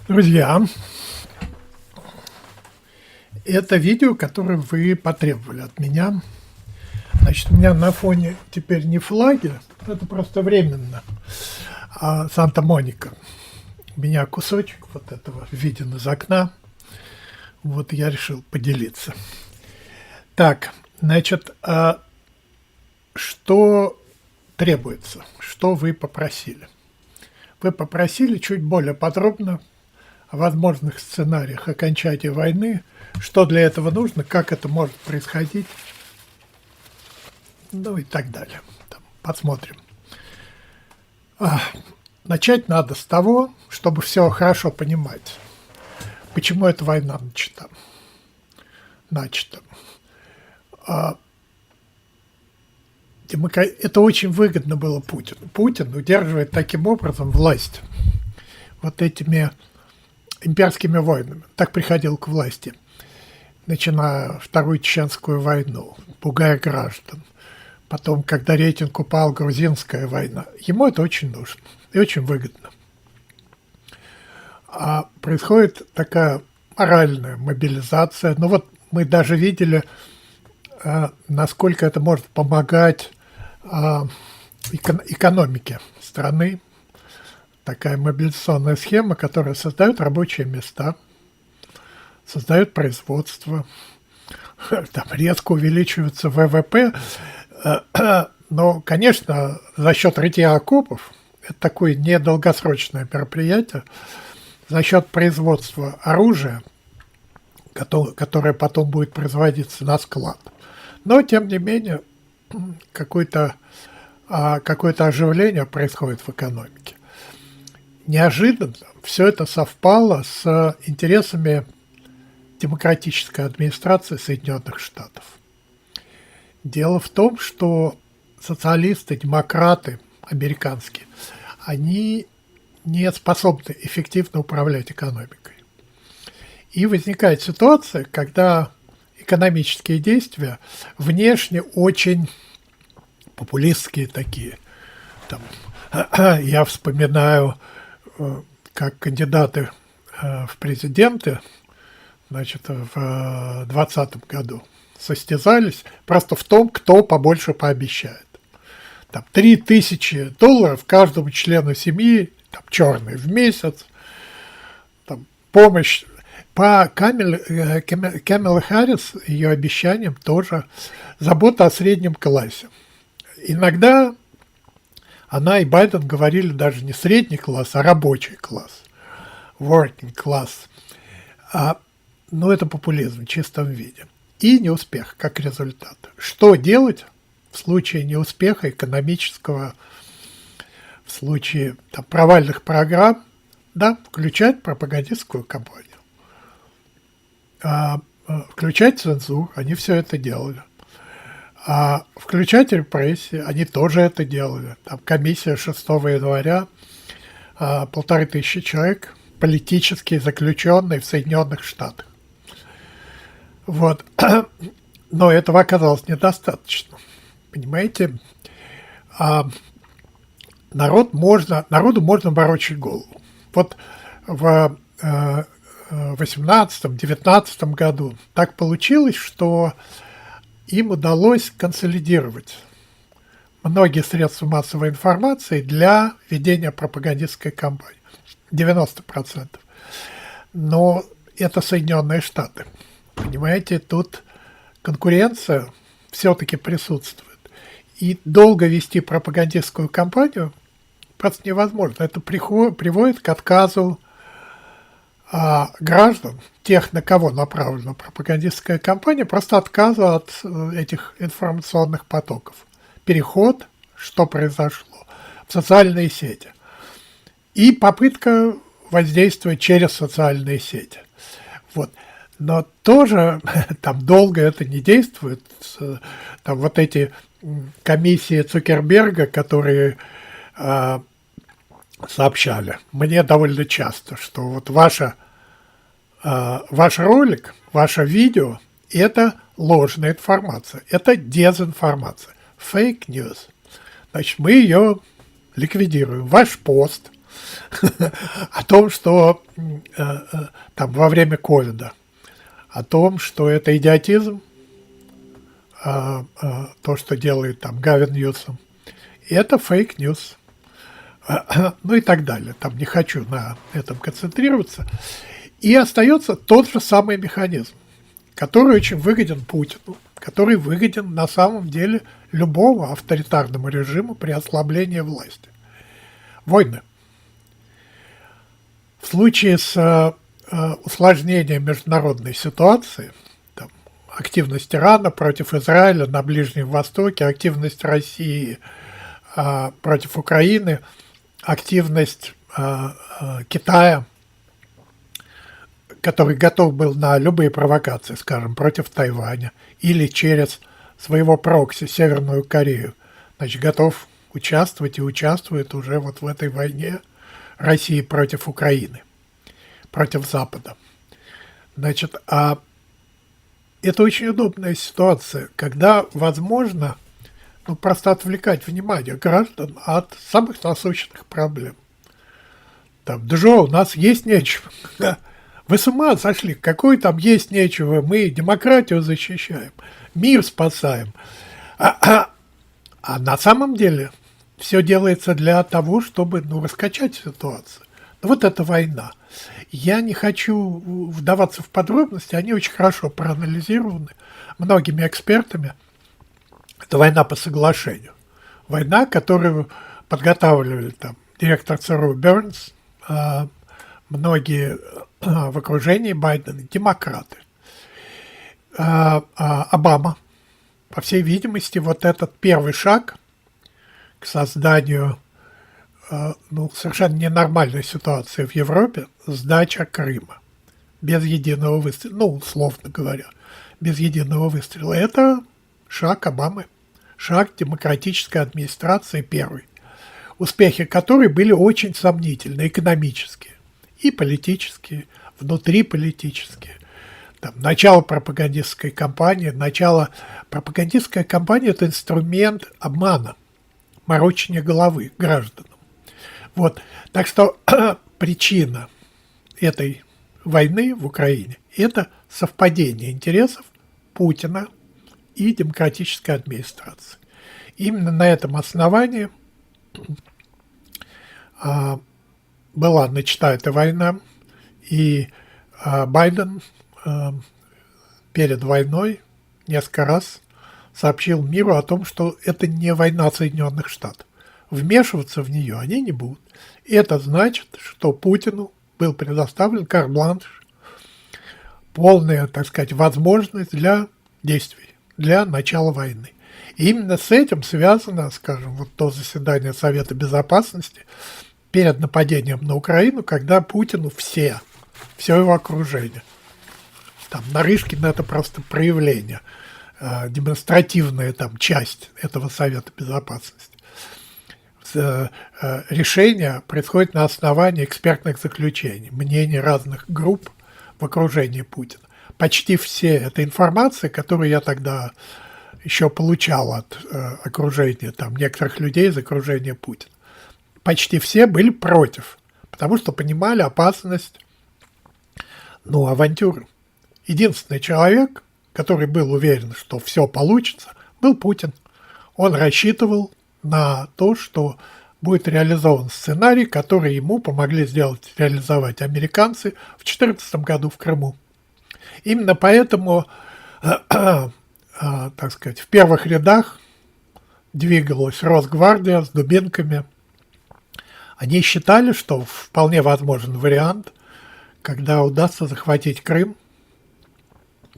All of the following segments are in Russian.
Друзья, это видео, которое вы потребовали от меня. Значит, у меня на фоне теперь не флаги, это просто временно, а Санта-Моника. У меня кусочек вот этого виден из окна. Вот я решил поделиться. Так, значит, что требуется? Что вы попросили? Вы попросили чуть более подробно о возможных сценариях окончания войны, что для этого нужно, как это может происходить, ну и так далее. Там, посмотрим. Начать надо с того, чтобы все хорошо понимать, почему эта война начата. Это очень выгодно было Путину. Путин удерживает таким образом власть вот этими имперскими войнами. Так приходил к власти, начиная Вторую Чеченскую войну, пугая граждан. Потом, когда рейтинг упал, грузинская война. Ему это очень нужно и очень выгодно. А происходит такая моральная мобилизация. Ну вот мы даже видели, насколько это может помогать экономике страны. Такая мобилизационная схема, которая создает рабочие места, создает производство, там резко увеличивается ВВП, но, конечно, за счет рытья окопов, это такое недолгосрочное мероприятие, за счет производства оружия, которое потом будет производиться на склад. Но, тем не менее, какое-то оживление происходит в экономике. Неожиданно все это совпало с интересами демократической администрации Соединенных Штатов. Дело в том, что социалисты, демократы американские, они не способны эффективно управлять экономикой. И возникает ситуация, когда экономические действия внешне очень популистские такие. Там, я вспоминаю, как кандидаты в президенты, значит, в 2020 году состязались просто в том, кто побольше пообещает. Там $3000 каждому члену семьи, там, черный в месяц, там, помощь. По Камеле Харрис, ее обещаниям тоже забота о среднем классе. Иногда она и Байден говорили даже не средний класс, а рабочий класс, working class. Но это популизм в чистом виде. И неуспех как результат. Что делать в случае неуспеха экономического, в случае там, провальных программ? Да, включать пропагандистскую кампанию. Включать цензуру, они все это делали. Включать репрессии, они тоже это делали. Там комиссия 6 января, 1500 человек, политические заключенные в Соединенных Штатах. Вот. Но этого оказалось недостаточно. Понимаете? Народу можно ворочать голову. Вот в 18-19 году так получилось, что им удалось консолидировать многие средства массовой информации для ведения пропагандистской кампании. 90%. Но это Соединенные Штаты. Понимаете, тут конкуренция все-таки присутствует. И долго вести пропагандистскую кампанию просто невозможно. Это приводит к отказу граждан, тех, на кого направлена пропагандистская кампания, просто отказу от этих информационных потоков. Переход, что произошло, в социальные сети. И попытка воздействовать через социальные сети. Вот. Но тоже там долго это не действует. Там вот эти комиссии Цукерберга, которые сообщали мне довольно часто, что вот ваш ролик, ваше видео – это ложная информация, это дезинформация, fake news. Значит, мы ее ликвидируем. Ваш пост о том, что там во время ковида, о том, что это идиотизм, то, что делает там Гавин Ньюсом, и это фейк-ньюс, ну и так далее. Там не хочу на этом концентрироваться. И остается тот же самый механизм, который очень выгоден Путину, который выгоден на самом деле любому авторитарному режиму при ослаблении власти. Войны. В случае с усложнением международной ситуации, там, активность Ирана против Израиля на Ближнем Востоке, активность России против Украины, активность Китая, который готов был на любые провокации, скажем, против Тайваня или через своего прокси Северную Корею, значит, готов участвовать и участвует уже вот в этой войне России против Украины, против Запада. Значит, это очень удобная ситуация, когда возможно просто отвлекать внимание граждан от самых насущных проблем. Там, у нас есть нечего. Вы с ума сошли? Какой там есть нечего? Мы демократию защищаем, мир спасаем. А на самом деле все делается для того, чтобы раскачать ситуацию. Вот это война. Я не хочу вдаваться в подробности, они очень хорошо проанализированы многими экспертами. Это война по соглашению. Война, которую подготавливали там директор ЦРУ Бернс, многие в окружении Байдена, демократы. Обама, по всей видимости, вот этот первый шаг к созданию совершенно ненормальной ситуации в Европе, сдача Крыма без единого выстрела, условно говоря, без единого выстрела. Это шаг Обамы, шаг демократической администрации первый, успехи которой были очень сомнительны, экономические и политические, внутриполитические. Там, начало пропагандистской кампании. Пропагандистская кампания – это инструмент обмана, морочения головы гражданам. Вот. Так что причина этой войны в Украине – это совпадение интересов Путина и демократической администрации. Именно на этом основании была начата эта война, и Байден перед войной несколько раз сообщил миру о том, что это не война Соединенных Штатов. Вмешиваться в нее они не будут. И это значит, что Путину был предоставлен карт-бланш, полная, так сказать, возможность для действий, для начала войны. И именно с этим связано, скажем, вот то заседание Совета Безопасности перед нападением на Украину, когда Путину все его окружение. Там Нарышкин — это просто проявление, демонстративная там часть этого Совета Безопасности. Решение происходит на основании экспертных заключений, мнений разных групп в окружении Путина. Почти все, это информация, которую я тогда еще получал от окружения, там, некоторых людей из окружения Путина. Почти все были против, потому что понимали опасность, авантюры. Единственный человек, который был уверен, что все получится, был Путин. Он рассчитывал на то, что будет реализован сценарий, который ему помогли реализовать американцы в 2014 году в Крыму. Именно поэтому, так сказать, в первых рядах двигалась Росгвардия с дубинками. Они считали, что вполне возможен вариант, когда удастся захватить Крым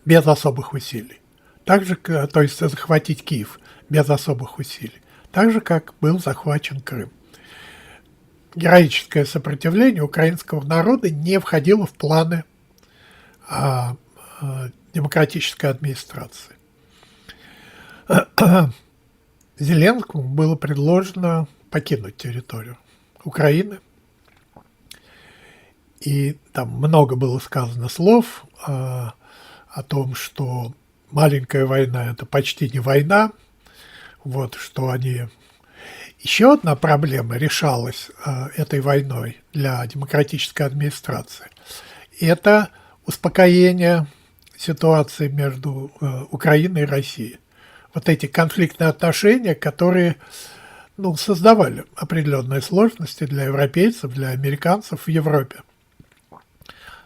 без особых усилий. То есть захватить Киев без особых усилий. Так же, как был захвачен Крым. Героическое сопротивление украинского народа не входило в планы демократической администрации. Зеленскому было предложено покинуть территорию Украины. И там много было сказано слов о том, что маленькая война – это почти не война. Вот, что они... Еще одна проблема решалась этой войной для демократической администрации. это успокоение ситуации между Украиной и Россией. Вот эти конфликтные отношения, которые создавали определенные сложности для европейцев, для американцев в Европе.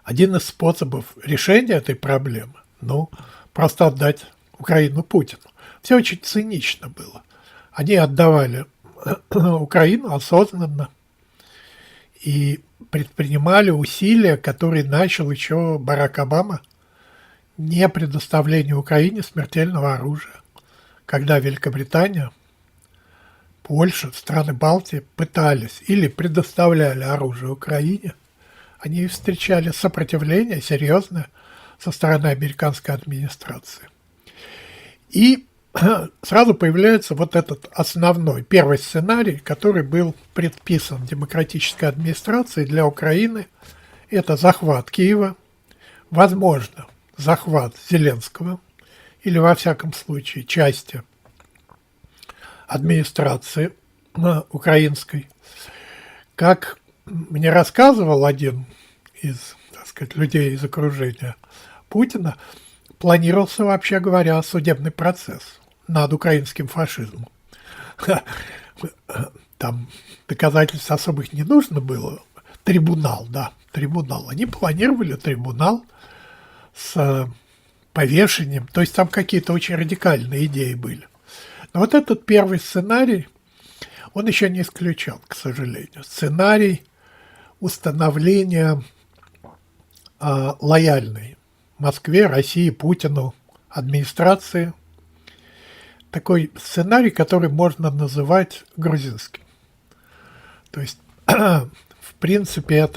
Один из способов решения этой проблемы, просто отдать Украину Путину. Все очень цинично было. Они отдавали Украину осознанно и предпринимали усилия, которые начал еще Барак Обама, не предоставление Украине смертельного оружия, когда Великобритания, Польша, страны Балтии пытались или предоставляли оружие Украине, они встречали сопротивление серьезное со стороны американской администрации. И сразу появляется вот этот основной, первый сценарий, который был предписан демократической администрацией для Украины. Это захват Киева, возможно, захват Зеленского, или во всяком случае части администрации украинской. Как мне рассказывал один из, людей из окружения Путина, планировался, вообще говоря, судебный процесс над украинским фашизмом. Там доказательств особых не нужно было. Трибунал. Они планировали трибунал с повешением. То есть там какие-то очень радикальные идеи были. Но вот этот первый сценарий, он еще не исключен, к сожалению. Сценарий установления лояльной Москве, России, Путину, администрации. Такой сценарий, который можно называть грузинским. То есть, в принципе,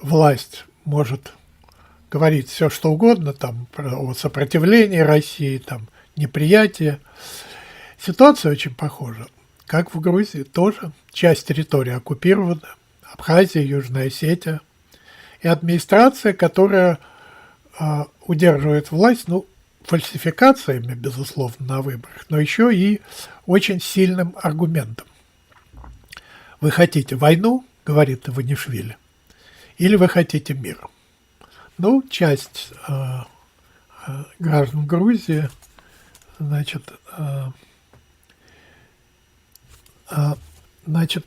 власть может говорить все, что угодно, там, о сопротивлении России, там, неприятии. Ситуация очень похожа. Как в Грузии, тоже часть территории оккупирована, Абхазия, Южная Осетия. И администрация, которая удерживает власть, фальсификациями, безусловно, на выборах, но еще и очень сильным аргументом. Вы хотите войну, говорит Иванишвили, или вы хотите мир? Часть граждан Грузии,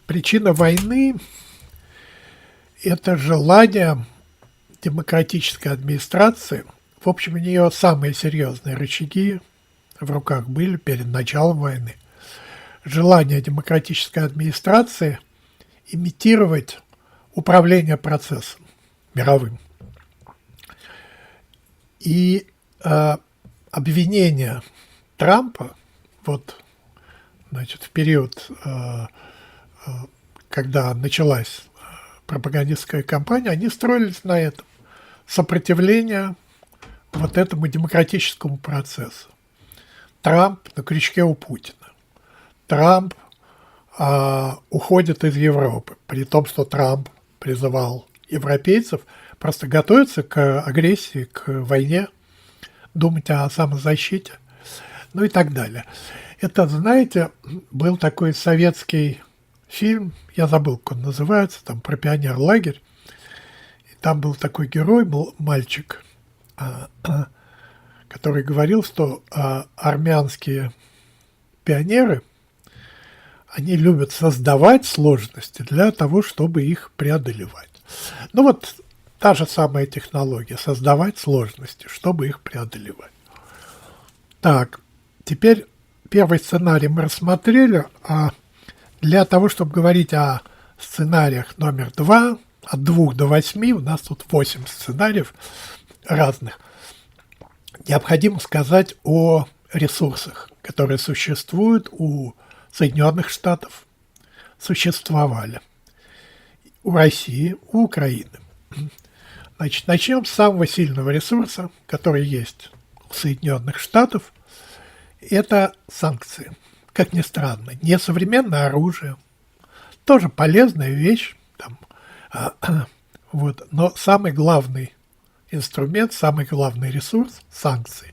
причина войны – это желание демократической администрации. В общем, у нее самые серьезные рычаги в руках были перед началом войны. Желание демократической администрации имитировать управление процессом мировым. И обвинения Трампа, в период, когда началась пропагандистская кампания, они строились на этом. Сопротивление этому демократическому процессу. Трамп на крючке у Путина. Трамп уходит из Европы, при том, что Трамп призывал европейцев просто готовиться к агрессии, к войне, думать о самозащите, и так далее. Это, знаете, был такой советский фильм, я забыл, как он называется, там про пионерлагерь. И там был такой герой, мальчик, который говорил, что армянские пионеры, они любят создавать сложности для того, чтобы их преодолевать. Та же самая технология, создавать сложности, чтобы их преодолевать. Так, теперь первый сценарий мы рассмотрели, а для того, чтобы говорить о сценариях номер 2, от 2 до 8, у нас тут 8 сценариев разных, необходимо сказать о ресурсах, которые существуют у Соединенных Штатов, существовали у России, у Украины. Начнем с самого сильного ресурса, который есть у Соединенных Штатов. Это санкции. Как ни странно, не современное оружие, тоже полезная вещь, но самый главный инструмент, самый главный ресурс – санкции.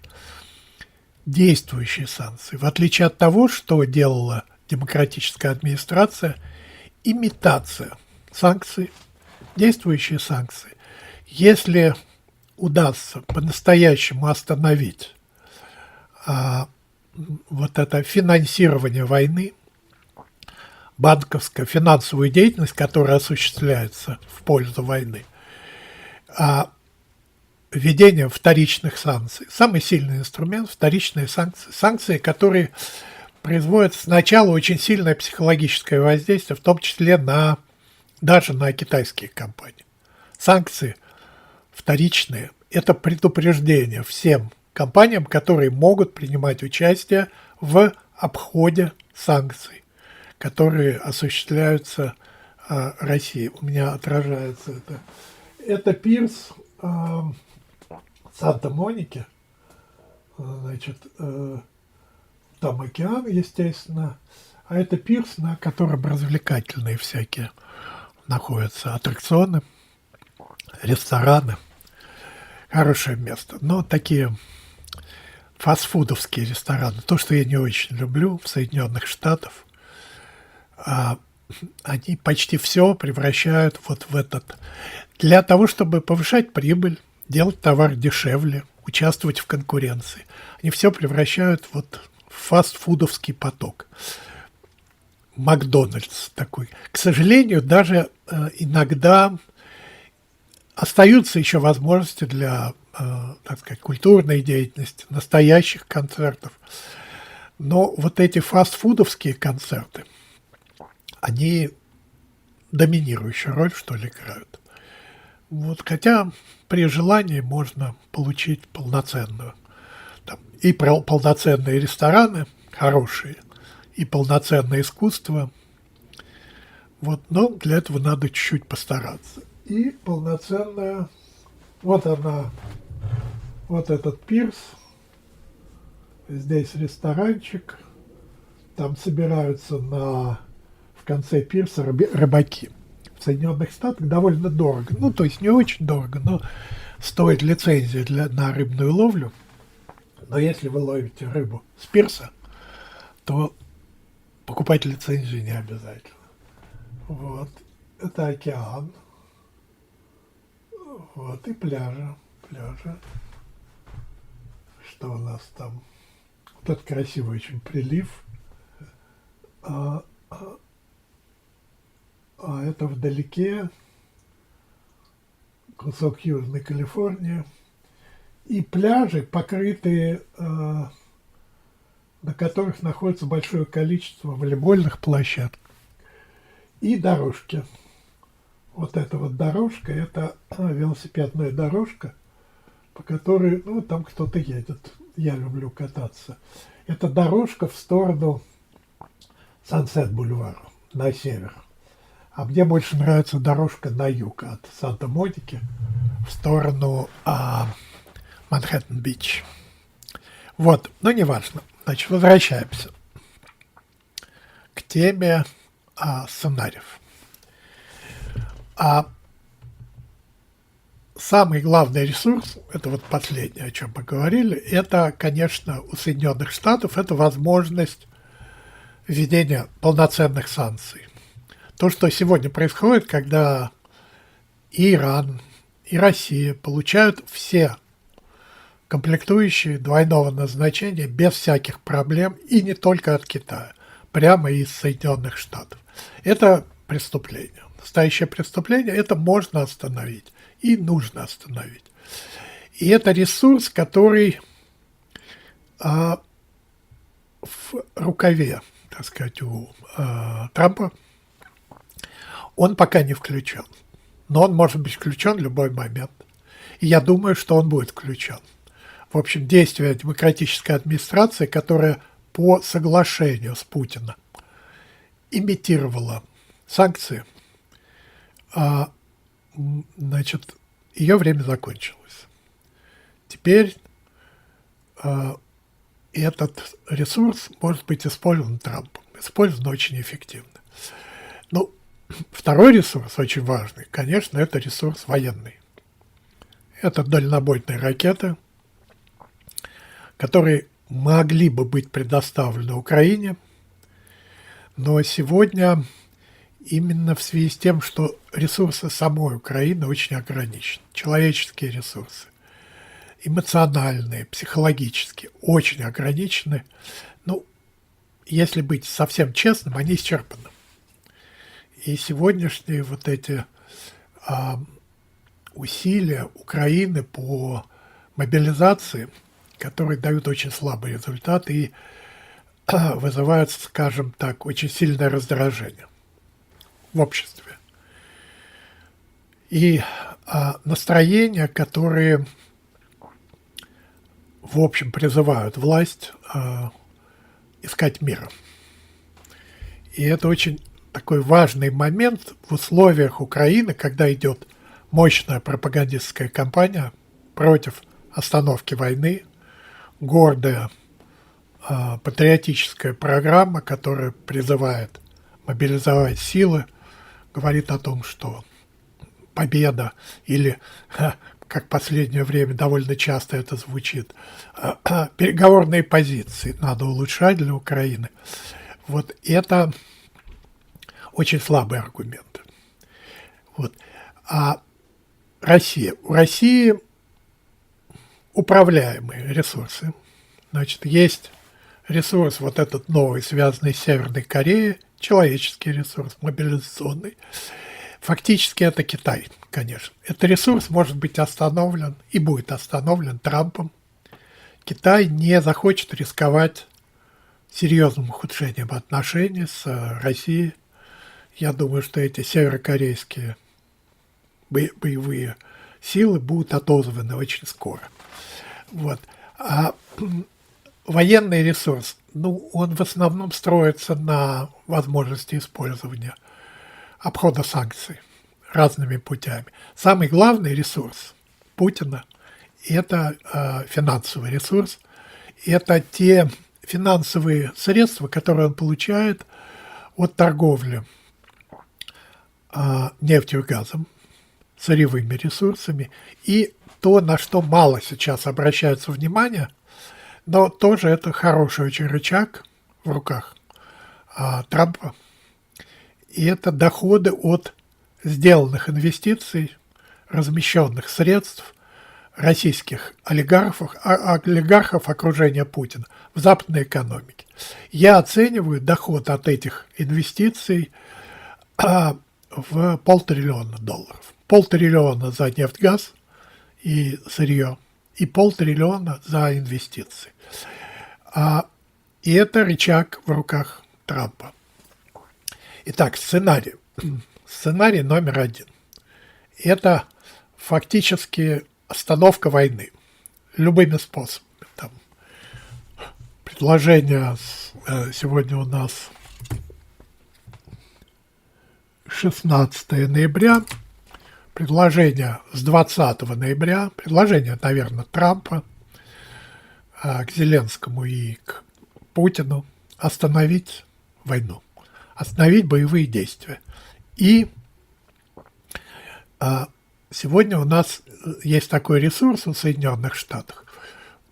Действующие санкции. В отличие от того, что делала демократическая администрация, имитация санкций, действующие санкции. Если удастся по-настоящему остановить вот это финансирование войны, банковскую, финансовую деятельность, которая осуществляется в пользу войны, введение вторичных санкций. Самый сильный инструмент – вторичные санкции. Санкции, которые производят сначала очень сильное психологическое воздействие, в том числе даже на китайские компании. Санкции вторичные – это предупреждение всем компаниям, которые могут принимать участие в обходе санкций, которые осуществляются Россией. У меня отражается это. Это пирс Санта-Моники. Значит, там океан, естественно. А это пирс, на котором развлекательные всякие находятся аттракционы, рестораны. Хорошее место. Но такие фастфудовские рестораны, то, что я не очень люблю в Соединенных Штатах, они почти все превращают вот в этот... Для того, чтобы повышать прибыль, делать товар дешевле, участвовать в конкуренции. Они все превращают вот в фастфудовский поток. Макдональдс такой. К сожалению, даже иногда остаются еще возможности для, так сказать, культурной деятельности, настоящих концертов. Но вот эти фастфудовские концерты, они доминирующую роль, что ли, играют. Вот, хотя при желании можно получить полноценную. Там, и полноценные рестораны хорошие, и полноценное искусство. Вот, но для этого надо чуть-чуть постараться. И полноценная, вот она, вот этот пирс, здесь ресторанчик, там собираются в конце пирса рыбаки. В Соединенных Штатах довольно дорого, ну, то есть не очень дорого, но стоит лицензия на рыбную ловлю. Но если вы ловите рыбу с пирса, то покупать лицензию не обязательно. Вот. Это океан. Вот. И пляжи. Что у нас там? Вот это красивый очень прилив. А это вдалеке кусок Южной Калифорнии. И пляжи, покрытые, на которых находится большое количество волейбольных площадок. И дорожки. Вот эта вот дорожка, это велосипедная дорожка, по которой, ну, там кто-то едет. Я люблю кататься. Это дорожка в сторону Сансет-бульвара, на север. А мне больше нравится дорожка на юг, от Санта-Моники в сторону Манхэттен-Бич. Вот, но неважно. Значит, возвращаемся к теме сценариев. Самый главный ресурс, это вот последнее, о чем мы говорили, это, конечно, у Соединенных Штатов, это возможность введения полноценных санкций. То, что сегодня происходит, когда и Иран, и Россия получают все комплектующие двойного назначения без всяких проблем, и не только от Китая, прямо из Соединенных Штатов. Это преступление. Настоящее преступление, это можно остановить и нужно остановить. И это ресурс, который в рукаве, так сказать, у Трампа, он пока не включен. Но он может быть включен в любой момент. И я думаю, что он будет включен. В общем, действия демократической администрации, которая по соглашению с Путиным имитировала санкции, значит, ее время закончилось. Теперь этот ресурс может быть использован Трампом. Использован очень эффективно. Ну, второй ресурс, очень важный, конечно, это ресурс военный. Это дальнобойные ракеты, которые могли бы быть предоставлены Украине, но сегодня именно в связи с тем, что ресурсы самой Украины очень ограничены. Человеческие ресурсы, эмоциональные, психологические, очень ограничены. Ну, если быть совсем честным, они исчерпаны. И сегодняшние вот эти усилия Украины по мобилизации, которые дают очень слабый результат и вызывают, скажем так, очень сильное раздражение в обществе. И настроения, которые, в общем, призывают власть искать мира. И это очень такой важный момент в условиях Украины, когда идет мощная пропагандистская кампания против остановки войны, гордая патриотическая программа, которая призывает мобилизовать силы, говорит о том, что победа или, как в последнее время довольно часто это звучит, переговорные позиции надо улучшать для Украины. Вот это очень слабые аргументы. Вот. А Россия. У России управляемые ресурсы. Значит, есть ресурс вот этот новый, связанный с Северной Кореей, человеческий ресурс, мобилизационный. Фактически это Китай, конечно. Этот ресурс может быть остановлен и будет остановлен Трампом. Китай не захочет рисковать серьезным ухудшением отношений с Россией. Я думаю, что эти северокорейские боевые силы будут отозваны очень скоро. Вот. А военный ресурс, он в основном строится на возможности использования обхода санкций разными путями. Самый главный ресурс Путина – это финансовый ресурс, это те финансовые средства, которые он получает от торговли нефтью и газом, сырьевыми ресурсами, и то, на что мало сейчас обращается внимание, но тоже это хороший очень рычаг в руках Трампа. И это доходы от сделанных инвестиций, размещенных средств российских олигархов окружения Путина в западной экономике. Я оцениваю доход от этих инвестиций в $500 триллиона. $500 триллиона за нефть-газ и сырье, и $500 триллиона за инвестиции. И это рычаг в руках Трампа. Итак, сценарий. Сценарий номер 1. Это фактически остановка войны любыми способами. Там предложение сегодня у нас 16 ноября, предложение с 20 ноября, предложение, наверное, Трампа к Зеленскому и к Путину остановить войну, остановить боевые действия. И сегодня у нас есть такой ресурс у Соединенных Штатов,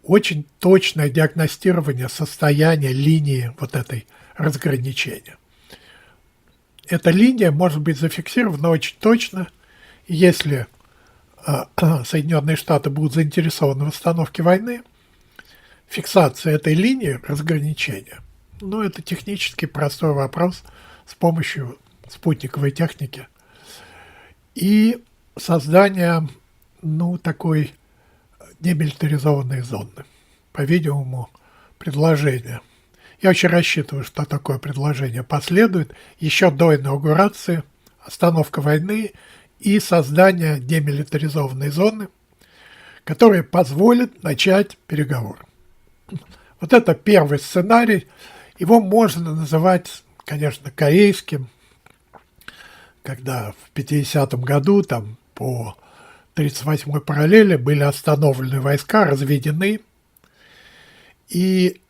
очень точное диагностирование состояния линии вот этой разграничения. Эта линия может быть зафиксирована очень точно, если Соединенные Штаты будут заинтересованы в остановке войны, фиксация этой линии разграничения, это технически простой вопрос с помощью спутниковой техники и создание, такой демилитаризованной зоны. По-видимому, предложение. Я очень рассчитываю, что такое предложение последует еще до инаугурации, остановка войны и создание демилитаризованной зоны, которая позволит начать переговоры. Вот это первый сценарий. Его можно называть, конечно, корейским, когда в 50-м году там по 38-й параллели были остановлены войска, разведены, и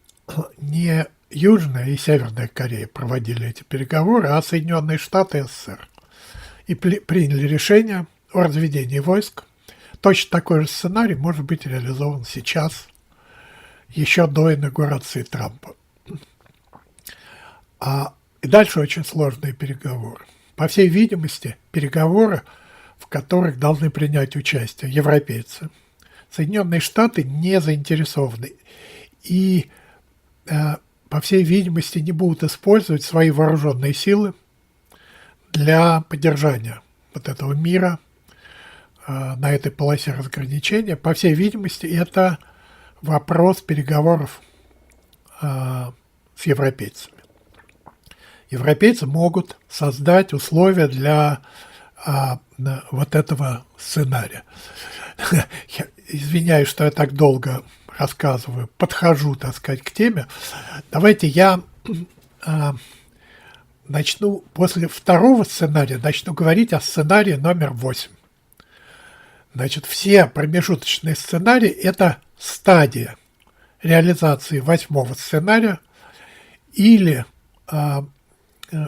не Южная и Северная Корея проводили эти переговоры, а Соединенные Штаты и СССР. И приняли решение о разведении войск. Точно такой же сценарий может быть реализован сейчас, еще до инаугурации Трампа. И дальше очень сложные переговоры. по всей видимости, переговоры, в которых должны принять участие европейцы. Соединенные Штаты не заинтересованы и, по всей видимости, не будут использовать свои вооруженные силы для поддержания вот этого мира на этой полосе разграничения. По всей видимости, это вопрос переговоров с европейцами. Европейцы могут создать условия для вот этого сценария. Я извиняюсь, что я так долго рассказываю, подхожу, так сказать, к теме. Давайте я начну, после второго сценария, начну говорить о сценарии номер 8. Значит, все промежуточные сценарии – это стадия реализации 8-го сценария, или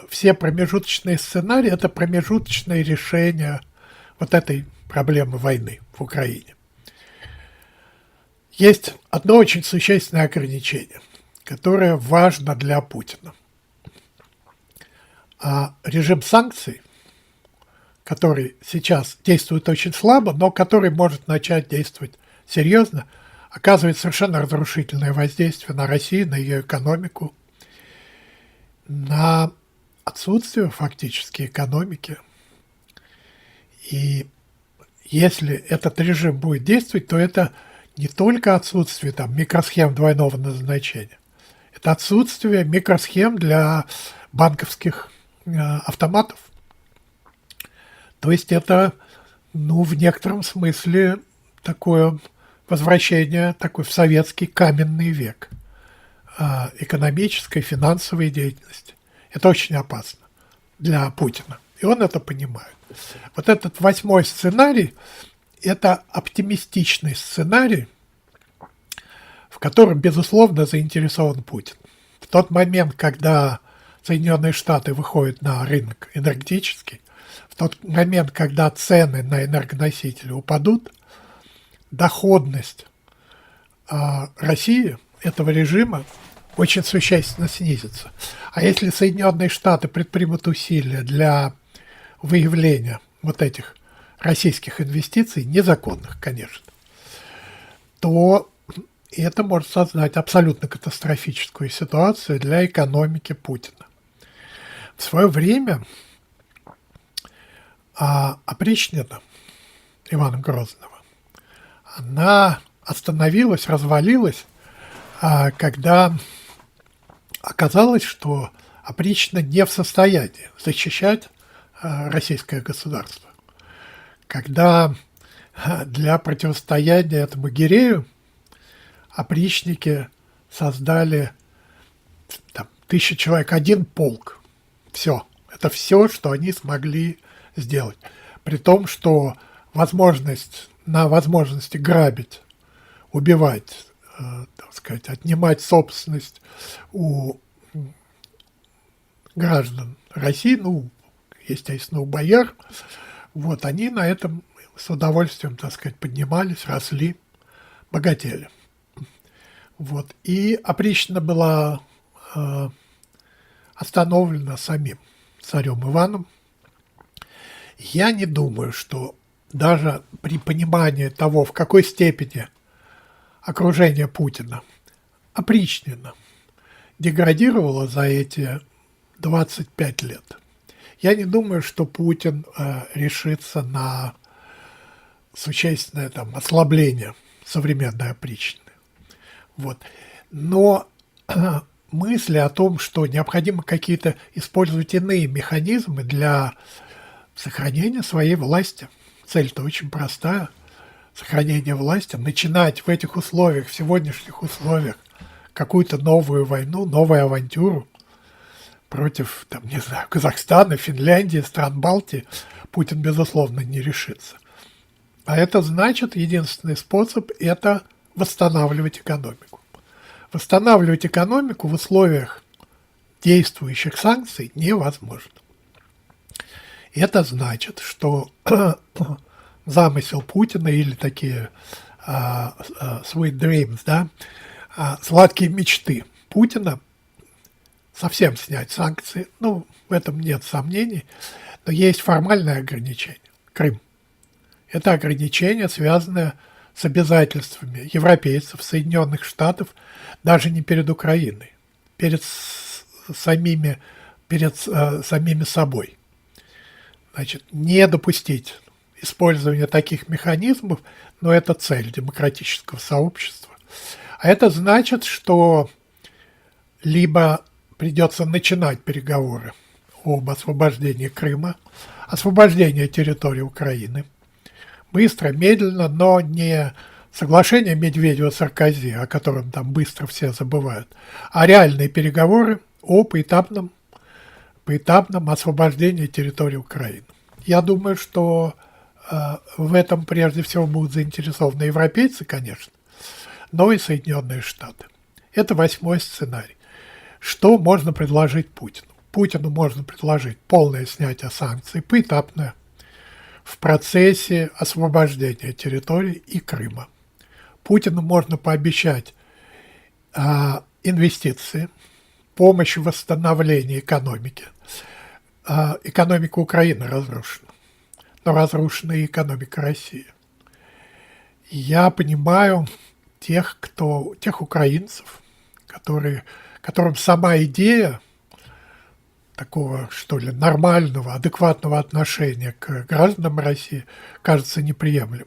все промежуточные сценарии – это промежуточные решения вот этой проблемы войны в Украине. Есть одно очень существенное ограничение, которое важно для Путина. Режим санкций, который сейчас действует очень слабо, но который может начать действовать серьезно, оказывает совершенно разрушительное воздействие на Россию, на ее экономику, на отсутствие фактически экономики. И если этот режим будет действовать, то это не только отсутствие там микросхем двойного назначения, это отсутствие микросхем для банковских автоматов. То есть это, в некотором смысле такое возвращение такой в советский каменный век экономической, финансовой деятельности. Это очень опасно для Путина. И он это понимает. Вот этот 8-й сценарий – это оптимистичный сценарий, в котором, безусловно, заинтересован Путин. В тот момент, когда Соединенные Штаты выходят на рынок энергетический, в тот момент, когда цены на энергоносители упадут, доходность России, этого режима, очень существенно снизится. А если Соединенные Штаты предпримут усилия для выявления вот этих российских инвестиций, незаконных, конечно, то это может создать абсолютно катастрофическую ситуацию для экономики Путина. В свое время опричнина Ивана Грозного, она остановилась, развалилась, когда оказалось, что опричнина не в состоянии защищать российское государство. Когда для противостояния этому гирею опричники создали 1000 человек, один полк. Все. Это все, что они смогли сделать. При том, что на возможности грабить, убивать, так сказать, отнимать собственность у граждан России, естественно, у бояр, они на этом с удовольствием, так сказать, поднимались, росли, богатели. И опричнина была остановлена самим царем Иваном. Я не думаю, что даже при понимании того, в какой степени окружение Путина опричнина деградировало за эти 25 лет, я не думаю, что Путин решится на существенное ослабление современной опричнины. Но мысли о том, что необходимо какие-то использовать иные механизмы для сохранения своей власти, цель-то очень простая, сохранение власти, начинать в этих условиях, в сегодняшних условиях, какую-то новую войну, новую авантюру против, Казахстана, Финляндии, стран Балтии, Путин, безусловно, не решится. А это значит, единственный способ – это восстанавливать экономику. Восстанавливать экономику в условиях действующих санкций невозможно. Это значит, что замысел Путина или такие sweet dreams, сладкие мечты Путина совсем снять санкции. Ну, в этом нет сомнений. Но есть формальное ограничение. Крым. Это ограничение, связанное с обязательствами европейцев, Соединенных Штатов, даже не перед Украиной, перед самими собой. Значит, не допустить использования таких механизмов, но это цель демократического сообщества. А это значит, что либо придется начинать переговоры об освобождении Крыма, освобождении территории Украины, быстро, медленно, но не соглашение Медведева-Саркози, о котором там быстро все забывают, а реальные переговоры о поэтапном освобождении территории Украины. Я думаю, что в этом прежде всего будут заинтересованы европейцы, конечно, но и Соединенные Штаты. Это 8-й сценарий. Что можно предложить Путину? Путину можно предложить полное снятие санкций, поэтапное, в процессе освобождения территории и Крыма. Путину можно пообещать инвестиции, помощь в восстановлении экономики. Экономика Украины разрушена, но разрушена и экономика России. Я понимаю тех украинцев, которым сама идея такого, что ли, нормального, адекватного отношения к гражданам России кажется неприемлемой.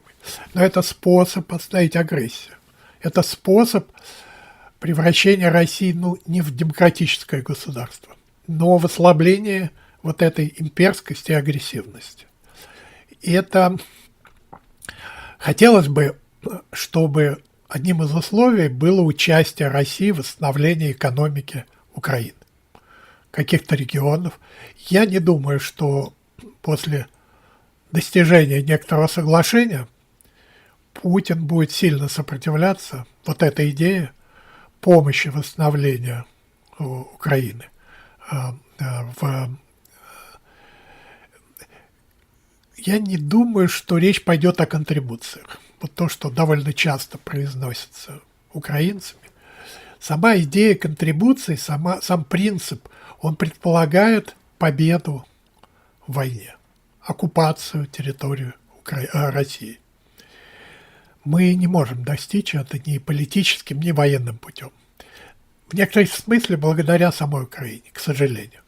Но это способ остановить агрессию. Это способ превращения России, не в демократическое государство, но в ослабление вот этой имперскости и агрессивности. И это хотелось бы, чтобы одним из условий было участие России в восстановлении экономики Украины, каких-то регионов. Я не думаю, что после достижения некоторого соглашения Путин будет сильно сопротивляться вот этой идее помощи восстановления Украины. Я не думаю, что речь пойдет о контрибуциях. Вот то, что довольно часто произносится украинцами. Сама идея контрибуции, сам принцип, он предполагает победу в войне, оккупацию территории России. Мы не можем достичь это ни политическим, ни военным путем. В некотором смысле благодаря самой Украине, к сожалению.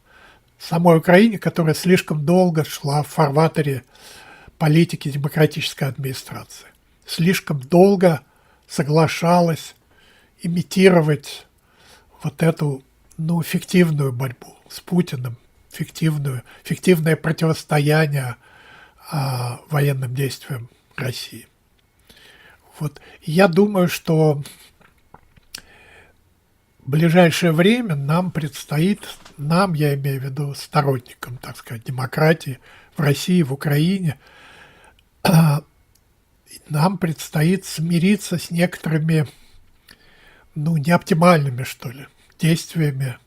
Самой Украине, которая слишком долго шла в фарватере политики демократической администрации. Слишком долго соглашалась имитировать вот эту, фиктивную борьбу с Путиным, фиктивное противостояние военным действиям России. Вот. Я думаю, что в ближайшее время нам предстоит, я имею в виду сторонникам, так сказать, демократии в России, в Украине, нам предстоит смириться с некоторыми, неоптимальными, что ли, действиями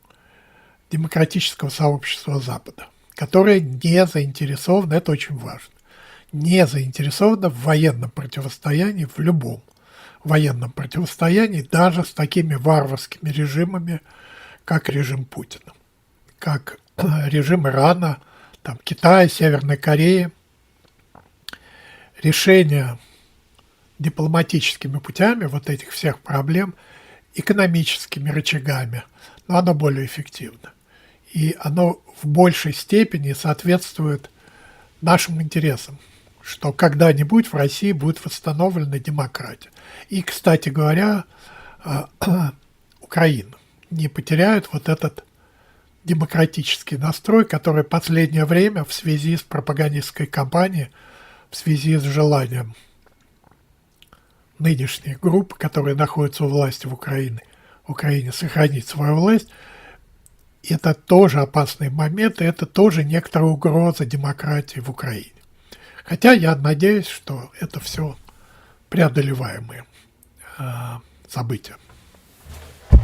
демократического сообщества Запада, которое не заинтересовано, это очень важно, не заинтересовано в военном противостоянии, в любом военном противостоянии, даже с такими варварскими режимами, как режим Путина, как режим Ирана, Китая, Северной Кореи. Решение дипломатическими путями вот этих всех проблем, экономическими рычагами, но оно более эффективно. И оно в большей степени соответствует нашим интересам, что когда-нибудь в России будет восстановлена демократия. И, кстати говоря, Украина не потеряет вот этот демократический настрой, который в последнее время в связи с пропагандистской кампанией, в связи с желанием нынешних групп, которые находятся у власти в Украине, сохранить свою власть, это тоже опасный момент, и это тоже некоторая угроза демократии в Украине. Хотя я надеюсь, что это все преодолеваемые события.